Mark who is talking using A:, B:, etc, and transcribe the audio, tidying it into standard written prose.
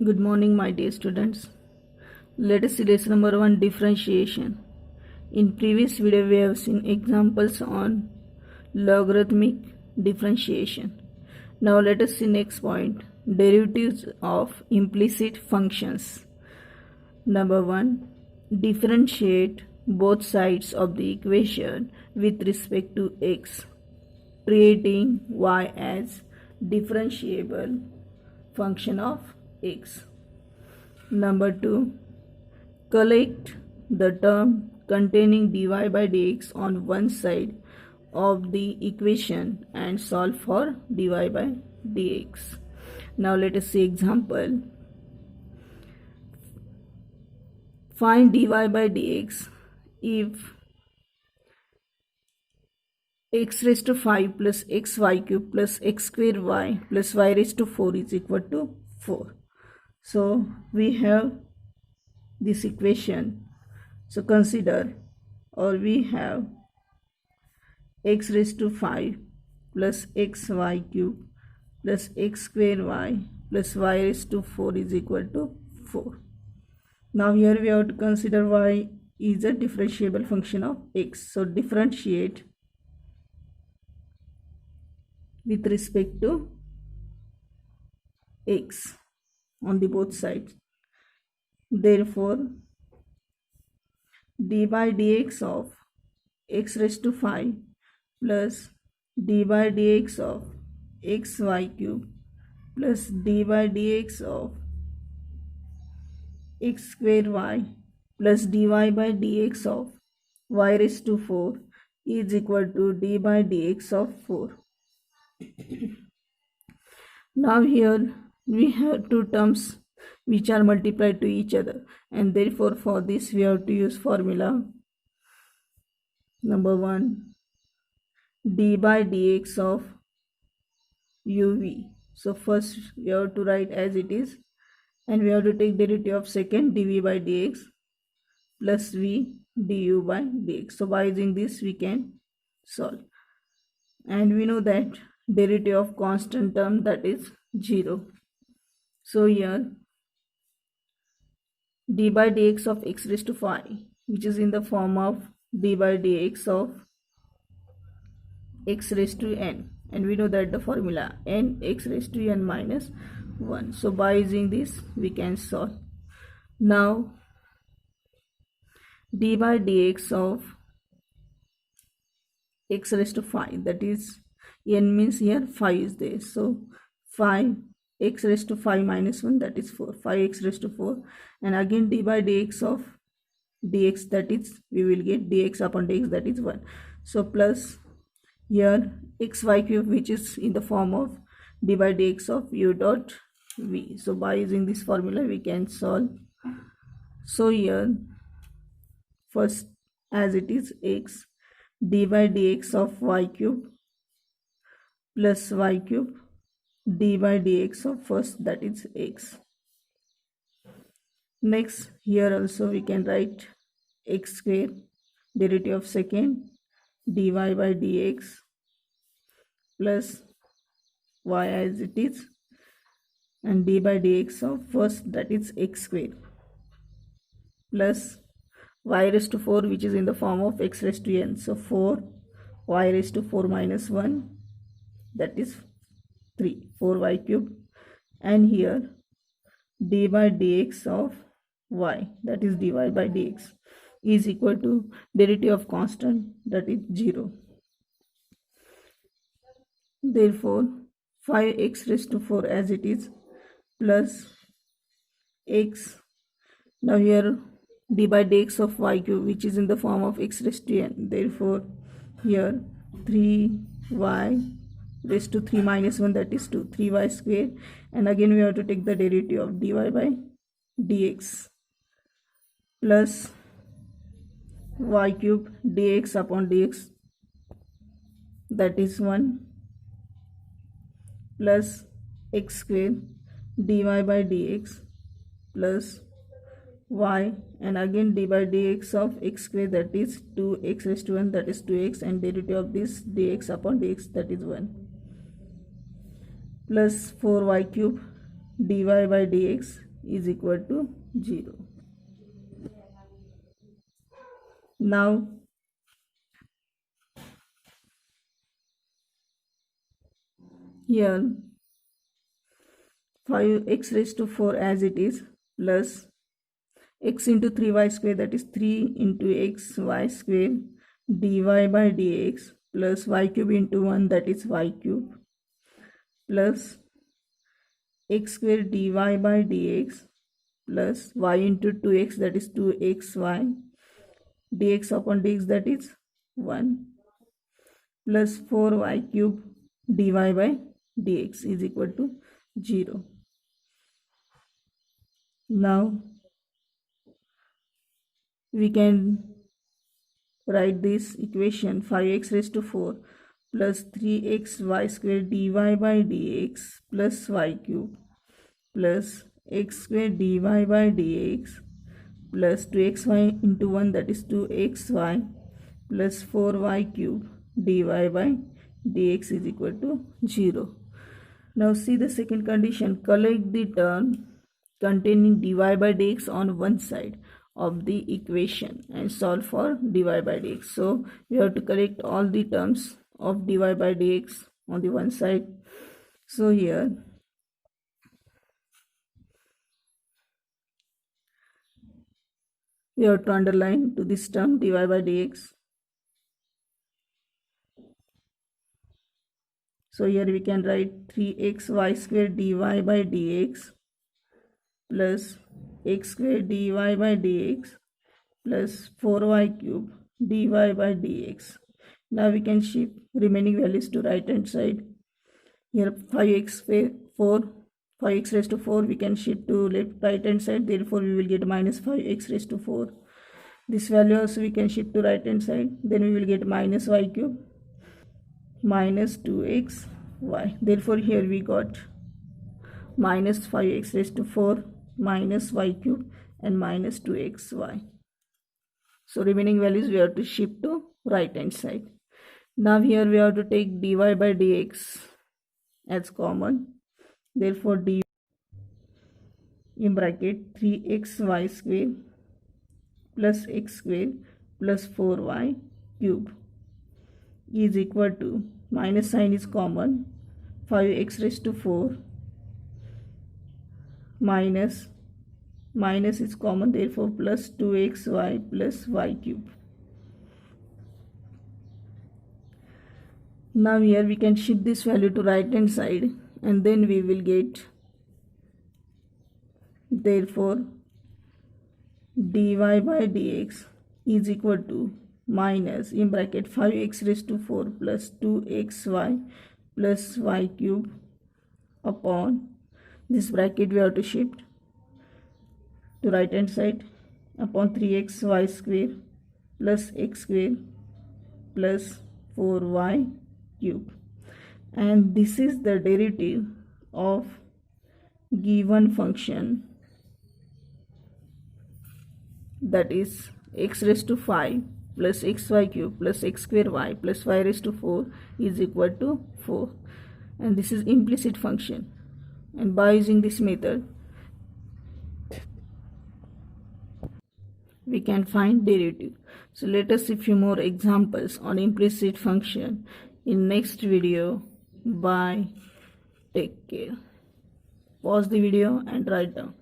A: Good morning, my dear students. Let us see lesson number 1, differentiation. In previous video, we have seen examples on logarithmic differentiation. Now let us see next point, derivatives of implicit functions. Number 1, differentiate both sides of the equation with respect to x, creating y as differentiable function of x. Number 2, collect the term containing dy by dx on one side of the equation and solve for dy by dx. Now let us see example. Find dy by dx if x raised to 5 plus xy cube plus x square y plus y raised to 4 is equal to 4. So we have this equation. So consider, or we have x raised to 5 plus xy cube plus x square y plus y raised to 4 is equal to 4. Now here we have to consider y is a differentiable function of x. So differentiate with respect to x on the both sides. Therefore, d by dx of x raised to 5 plus d by dx of xy cube plus d by dx of x square y plus dy by dx of y raised to 4 is equal to d by dx of 4. Now here we have two terms which are multiplied to each other, and therefore for this we have to use formula. Number 1, d by dx of uv. So first we have to write as it is, and we have to take derivative of second, dv by dx plus v du by dx. So by using this we can solve, and we know that derivative of constant term, that is 0. So here d by dx of x raised to 5, which is in the form of d by dx of x raised to n, and we know that the formula n x raised to n minus 1. So by using this we can solve. Now d by dx of x raised to 5, that is n means here 5 is there, so 5 x raised to 5 minus 1, that is 4, 5x raised to 4, and again d by dx of dx, that is we will get dx upon dx, that is 1. So plus here xy cube, which is in the form of d by dx of u dot v. So by using this formula we can solve. So here first, as it is x, d by dx of y cube plus y cube d by dx of first, that is x. Next, here also we can write x square derivative of second dy by dx plus y as it is, and d by dx of first, that is x square plus y raised to 4, which is in the form of x raised to n. So 4 y raised to 4 minus 1, that is 3, 4y cube, and here d by dx of y, that is dy by dx, is equal to derivative of constant, that is 0. Therefore 5x raised to 4 as it is plus x. Now here d by dx of y cube, which is in the form of x raised to n, therefore here 3y raised to 3 minus 1, that is 2, 3y square, and again we have to take the derivative of dy by dx plus y cube dx upon dx, that is 1, plus x square dy by dx plus y, and again dy by dx of x square, that is 2x raised to 1, that is 2x, and derivative of this dx upon dx, that is 1, plus 4y cube dy by dx is equal to 0. Now here 5x raised to 4 as it is plus x into 3y square, that is 3 into x y square dy by dx plus y cube into 1, that is y cube, plus x square dy by dx plus y into 2x, that is 2xy dx upon dx, that is 1, plus 4y cube dy by dx is equal to 0. Now we can write this equation 5x raised to 4 plus 3xy square dy by dx plus y cube plus x square dy by dx plus 2xy into 1, that is 2xy plus 4y cube dy by dx is equal to 0. Now see the second condition. Collect the term containing dy by dx on one side of the equation and solve for dy by dx. So we have to collect all the terms of dy by dx on the one side. So here we have to underline to this term dy by dx. So here we can write 3xy square dy by dx plus x square dy by dx plus 4y cube dy by dx. Now we can shift remaining values to right hand side. Here 5x raised to 4 we can shift to right hand side, therefore we will get minus 5x raised to 4. This value also we can shift to right hand side, then we will get minus y cube minus 2xy. Therefore here we got minus 5x raised to 4 minus y cube and minus 2xy. So remaining values we have to shift to right hand side. Now here we have to take dy by dx as common. Therefore dy in bracket 3xy square plus x square plus 4y cube is equal to, minus sign is common, 5x raised to 4 minus is common, therefore plus 2xy plus y cube. Now here we can shift this value to right hand side and then we will get, therefore dy by dx is equal to minus in bracket 5x raised to 4 plus 2xy plus y cube upon this bracket we have to shift to right hand side upon 3xy square plus x square plus 4y cube, and this is the derivative of given function, that is x raised to 5 plus xy cube plus x square y plus y raised to 4 is equal to 4, and this is implicit function, and by using this method we can find derivative. So let us see few more examples on implicit function in next video. Bye, take care. Pause the video and write down.